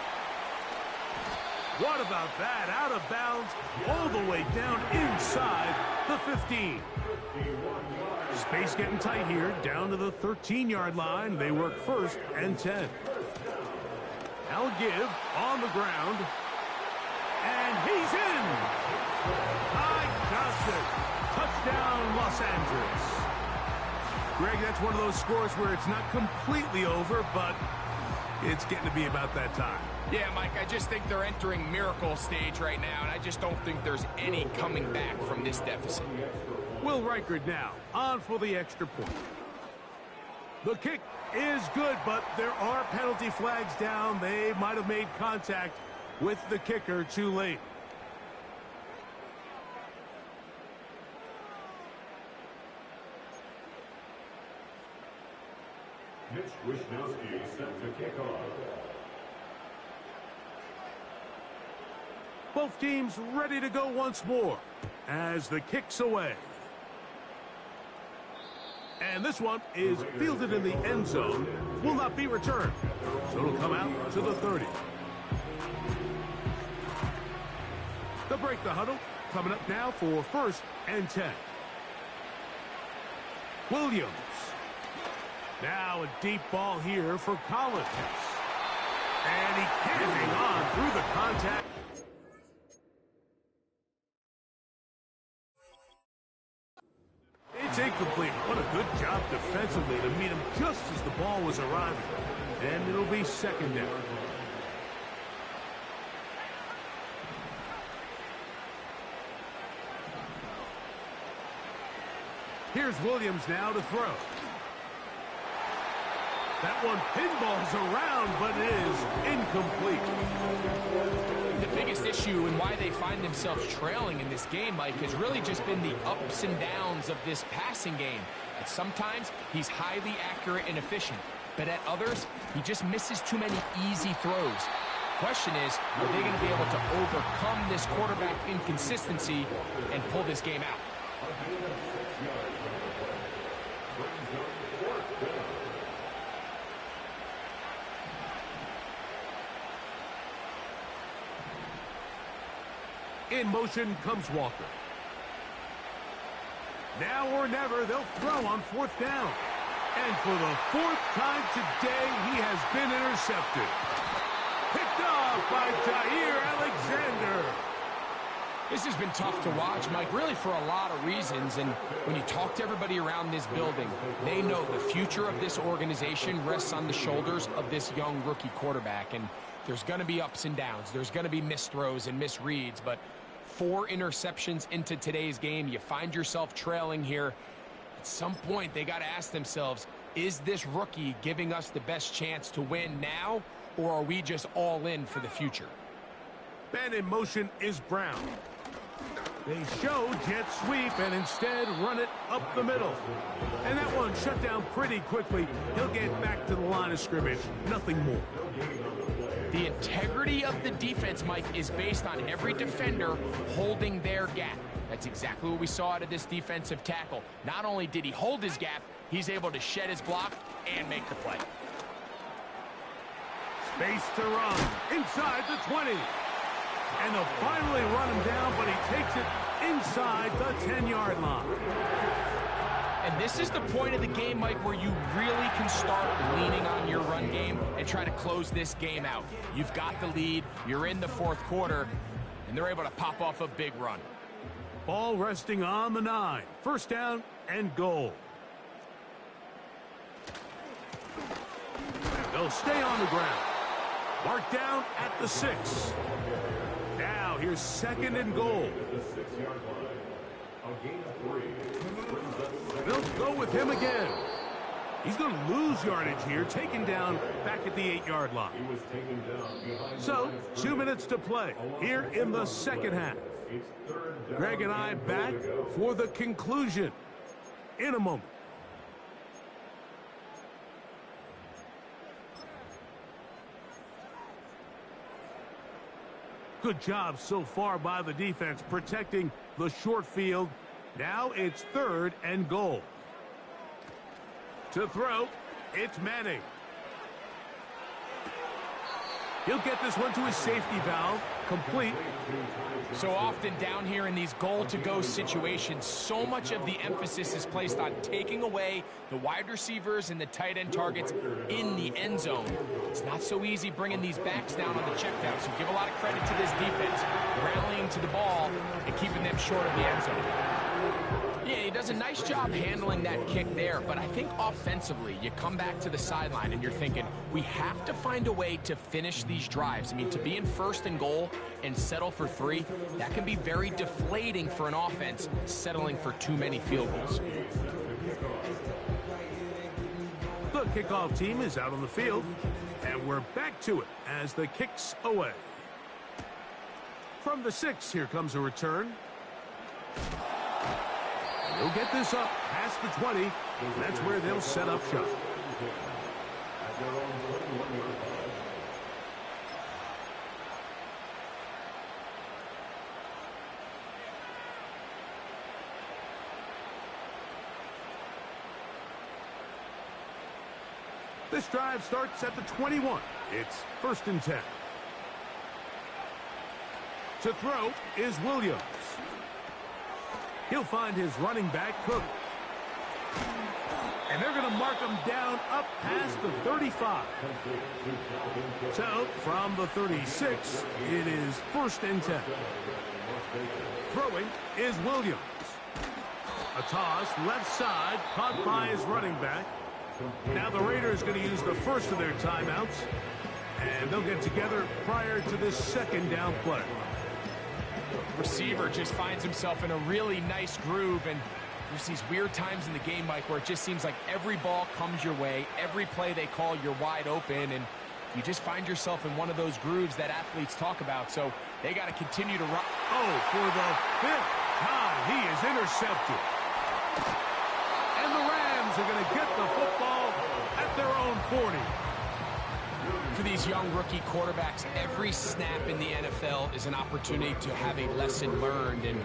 [SPEAKER 1] What about that? Out of bounds, all the way down inside the 15. Space getting tight here, down to the 13-yard line. They work 1st and 10. Now give on the ground. And he's in. Ty Johnson. Touchdown, Los Angeles. Greg, that's one of those scores where it's not completely over, but it's getting to be about that time.
[SPEAKER 2] Yeah, Mike, I just think they're entering miracle stage right now, and I just don't think there's any coming back from this deficit.
[SPEAKER 1] Will Reichard now on for the extra point. The kick is good, but there are penalty flags down. They might have made contact with the kicker too late.
[SPEAKER 3] Mitch Wisnowski set to kick off.
[SPEAKER 1] Both teams ready to go once more as the kick's away. And this one is fielded in the end zone, will not be returned. So it'll come out to the 30. They'll break the huddle, coming up now for 1st and 10. Williams. Now a deep ball here for Collins. And he can't hang on through the contact. It's incomplete. What a good job defensively to meet him just as the ball was arriving. And it'll be 2nd down. Here's Williams now to throw. That one pinballs around, but it is incomplete.
[SPEAKER 2] The biggest issue and why they find themselves trailing in this game, Mike, has really just been the ups and downs of this passing game. And sometimes he's highly accurate and efficient, but at others, he just misses too many easy throws. Question is, are they going to be able to overcome this quarterback inconsistency and pull this game out?
[SPEAKER 1] In motion comes Walker. Now or never, they'll throw on 4th down. And for the 4th time today, he has been intercepted. Picked off by Jair Alexander.
[SPEAKER 2] This has been tough to watch, Mike, really for a lot of reasons. And when you talk to everybody around this building, they know the future of this organization rests on the shoulders of this young rookie quarterback. And there's going to be ups and downs. There's going to be missed throws and misreads. But 4 interceptions into today's game, you find yourself trailing here. At some point, they got to ask themselves, is this rookie giving us the best chance to win now, or are we just all in for the future?
[SPEAKER 1] Man in motion is Brown. They show jet sweep and instead run it up the middle. And that one shut down pretty quickly. He'll get back to the line of scrimmage. Nothing more.
[SPEAKER 2] The integrity of the defense, Mike, is based on every defender holding their gap. That's exactly what we saw out of this defensive tackle. Not only did he hold his gap, he's able to shed his block and make the play.
[SPEAKER 1] Space to run inside the 20. And they'll finally run him down, but he takes it inside the 10-yard line.
[SPEAKER 2] And this is the point of the game, Mike, where you really can start leaning on your run game and try to close this game out. You've got the lead, you're in the fourth quarter, and they're able to pop off a big run.
[SPEAKER 1] Ball resting on the 9. First down and goal. They'll stay on the ground. Marked down at the 6. Now here's second and goal.
[SPEAKER 3] The 6-yard line. A gain of 3.
[SPEAKER 1] They'll go with him again. He's going to lose yardage here, taken down back at the 8-yard line.
[SPEAKER 3] He was taken down behind
[SPEAKER 1] So, 2 minutes to play here in the second half.
[SPEAKER 3] It's third down.
[SPEAKER 1] Greg and I back for the conclusion in a moment. Good job so far by the defense protecting the short field. Now it's third and goal. To throw, it's Manning. He'll get this one to his safety valve, complete.
[SPEAKER 2] So often down here in these goal-to-go situations, so much of the emphasis is placed on taking away the wide receivers and the tight end targets in the end zone. It's not so easy bringing these backs down on the check down, so give a lot of credit to this defense, rallying to the ball and keeping them short of the end zone. Yeah, he does a nice job handling that kick there, but I think offensively, you come back to the sideline and you're thinking, we have to find a way to finish these drives. I mean, to be in first and goal and settle for 3, that can be very deflating for an offense settling for too many field goals.
[SPEAKER 1] The kickoff team is out on the field, and we're back to it as the kick's away. From the 6, here comes a return. They'll get this up past the 20. That's where they'll set up shop.
[SPEAKER 3] At their own 21-yard line.
[SPEAKER 1] This drive starts at the 21. It's first and 10. To throw is Williams. He'll find his running back, Cook. And they're going to mark him down up past the 35. So, from the 36, it is first and 10. Throwing is Williams. A toss, left side, caught by his running back. Now the Raiders going to use the first of their timeouts. And they'll get together prior to this second down play.
[SPEAKER 2] Receiver just finds himself in a really nice groove, and there's these weird times in the game, Mike, where it just seems like every ball comes your way, every play they call, you're wide open, and you just find yourself in one of those grooves that athletes talk about. So they got to continue to run.
[SPEAKER 1] Oh, for the 5th time, he is intercepted. And the Rams are going to get the football at their own 40.
[SPEAKER 2] For these young rookie quarterbacks, every snap in the NFL is an opportunity to have a lesson learned, and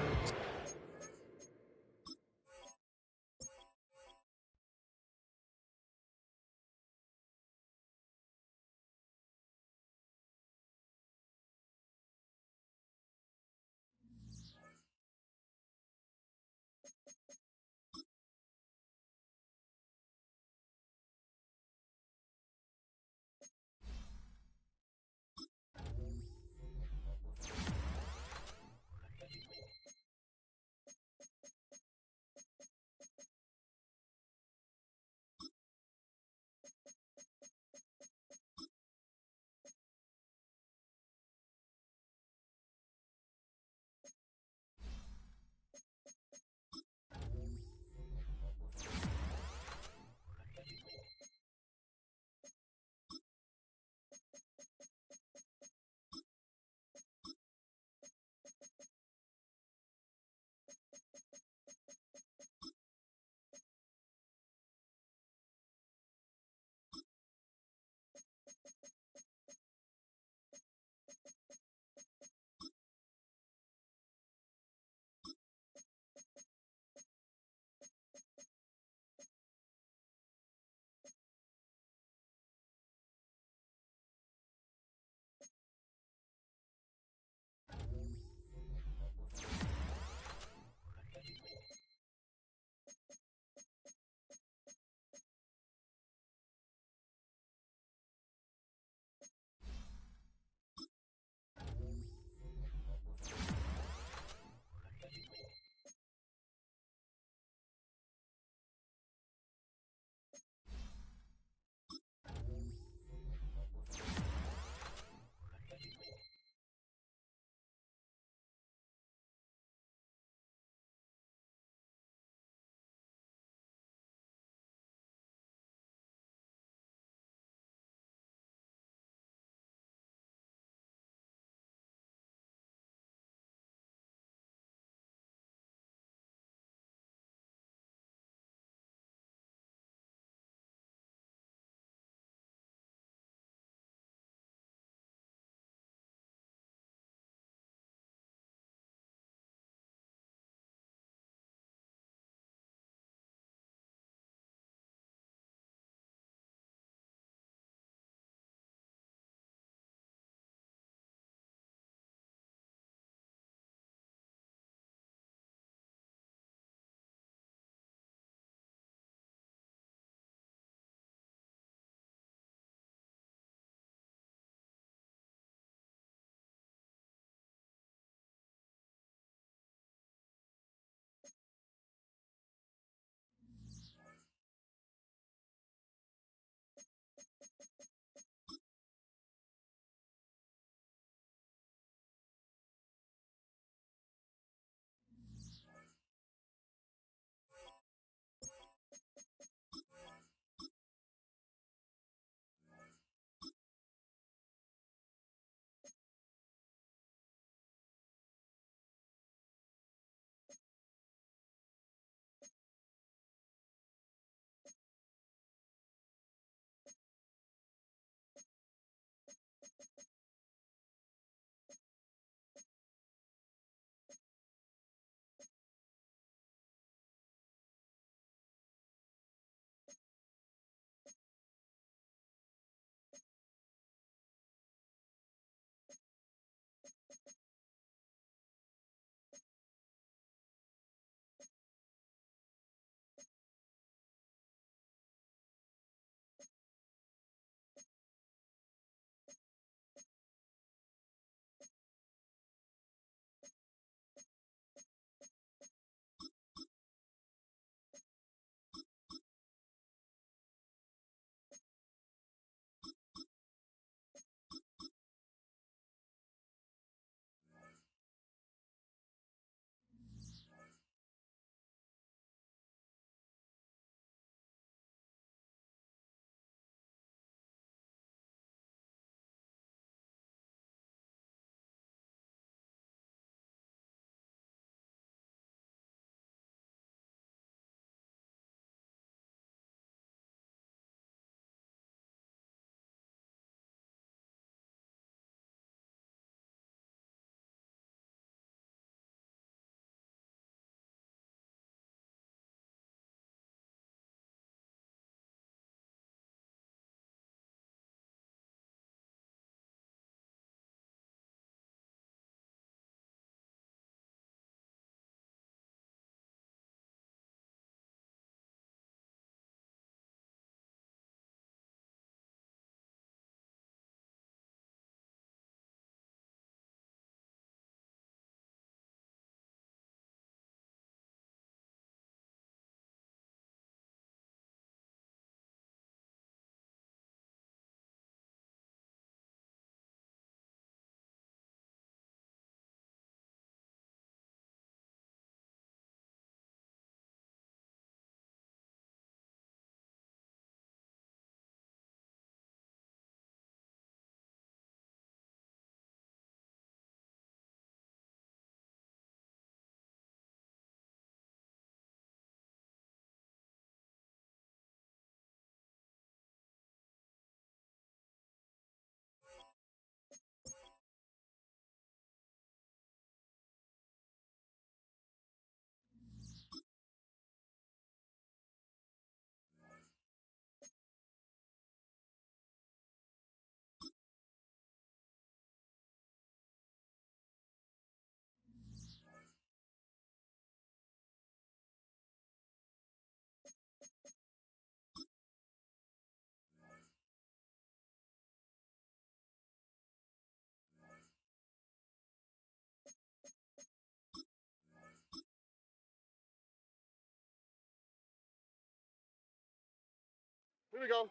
[SPEAKER 4] Here we go.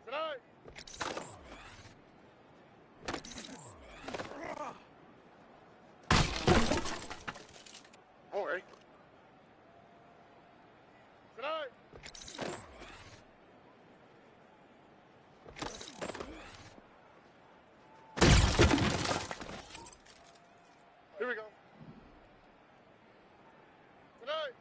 [SPEAKER 4] Tonight. All right. Tonight. Here we go. Tonight.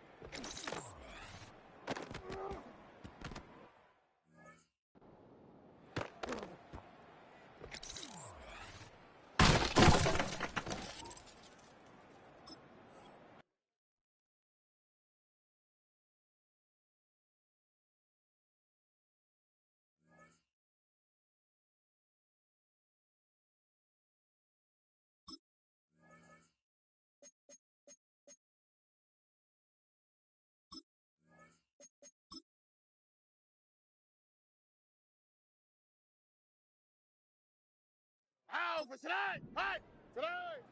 [SPEAKER 4] Out for tonight. Hi. Tonight.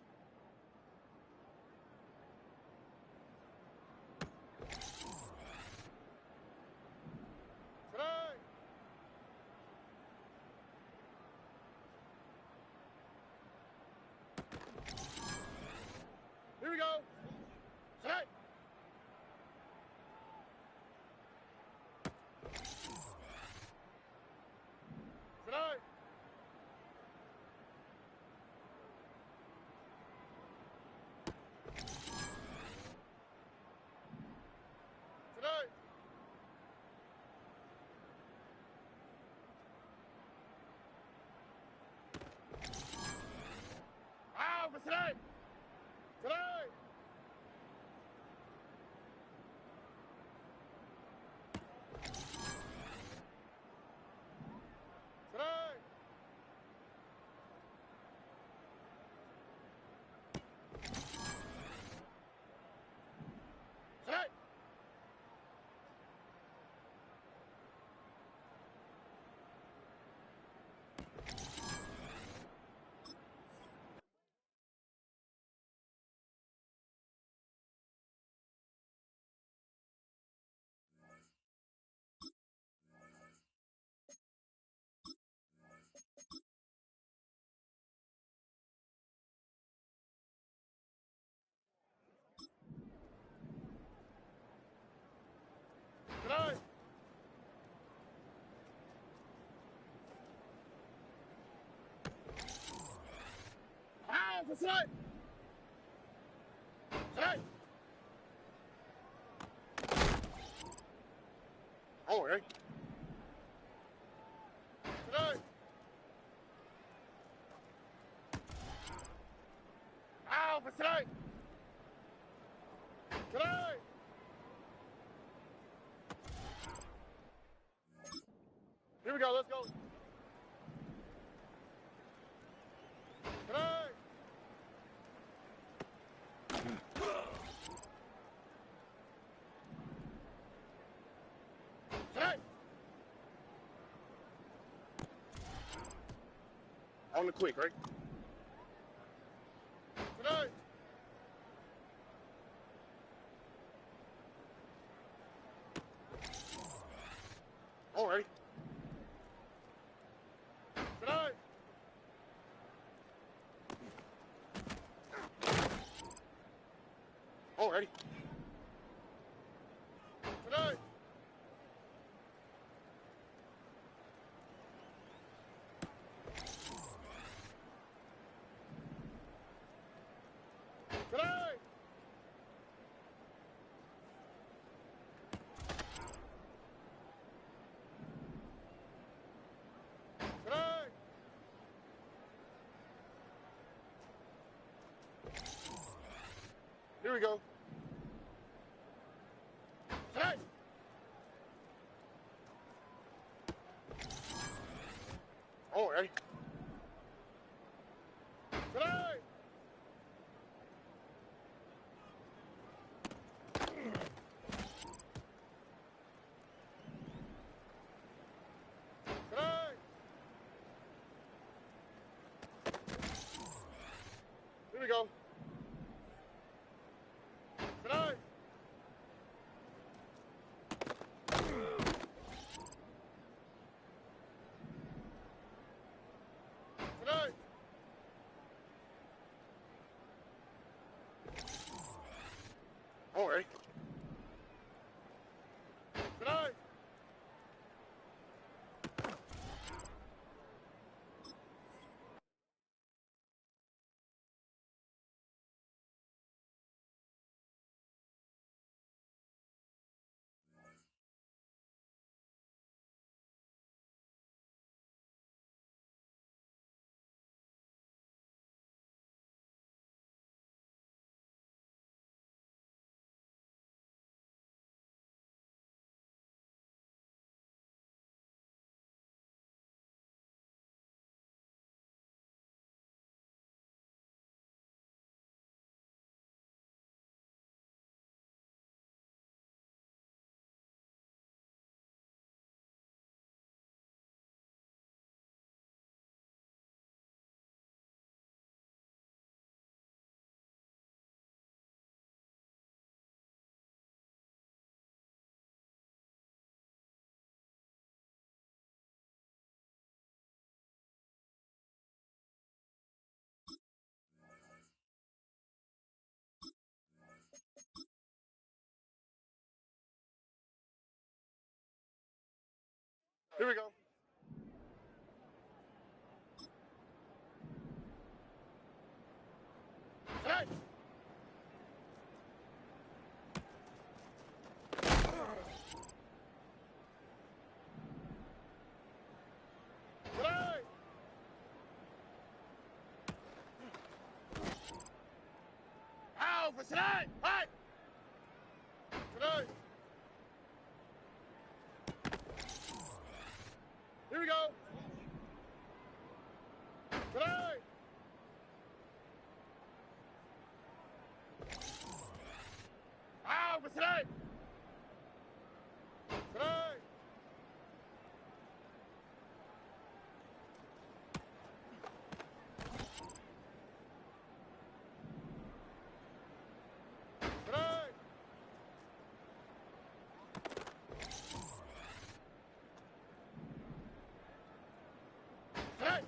[SPEAKER 4] Tonight. Here we go. Tonight. Tonight. Tonight. Out for tonight. Tonight. Tonight. Tonight. Tonight. Out for tonight. Tonight. All right. Tonight. Out for tonight. Tonight. Here we go. Let's go. Tonight. Tonight. On the quick, right? Tonight. All right. Tonight. All right. Tonight. Tonight. Tonight. Here we go. Tonight. All right. Tonight. Tonight. Here we go. Tonight. Here we go. Tonight. Tonight. How for tonight? Hey! Tonight. Here we go. Tonight. How for tonight? Tonight. Tonight. Tonight.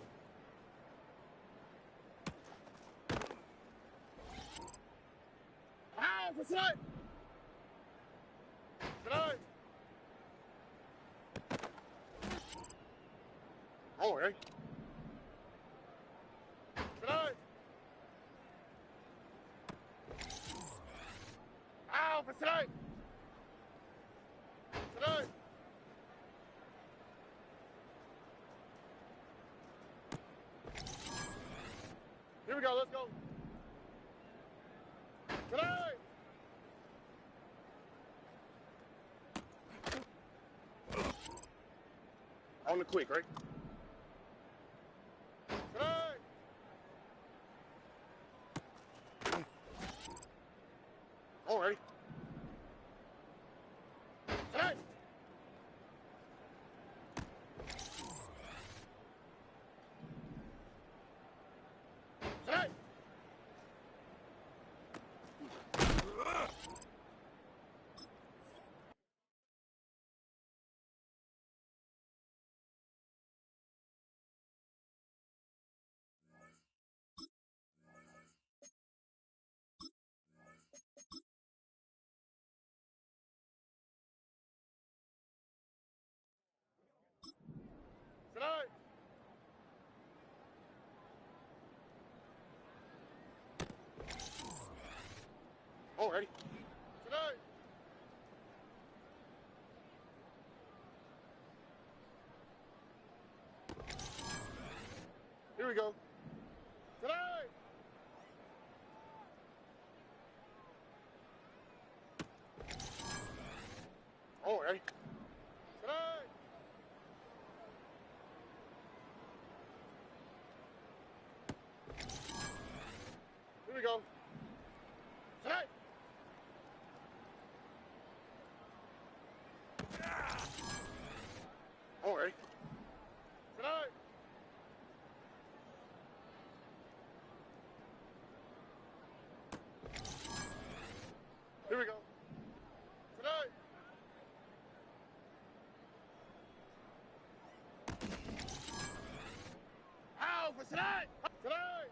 [SPEAKER 4] How for tonight? Tonight. Oh, hey. Tonight. How for tonight? Tonight. Here we go, let's go. Tonight. On the quick, right? Tonight. All right. Tonight. Tonight. Tonight. All righty. Tonight. Here we go. Tonight. All righty. Tonight. Here we go. Tonight. All right. Tonight. Here we go. Tonight. How for tonight? Tonight.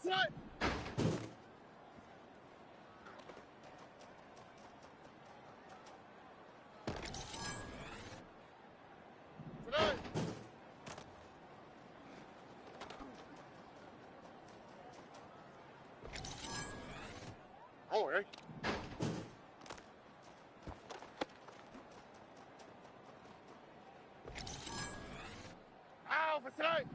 [SPEAKER 4] tonight. Tonight. All right. Ow, for tonight.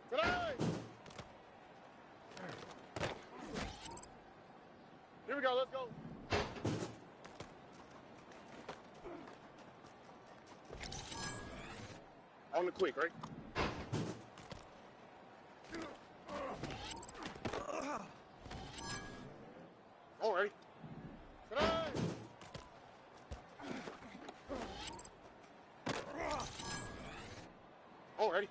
[SPEAKER 4] Tonight. Here we go, let's go. On the quick, right? All right. Tonight. All right.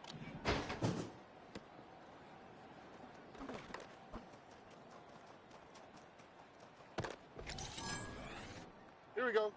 [SPEAKER 4] Here we go.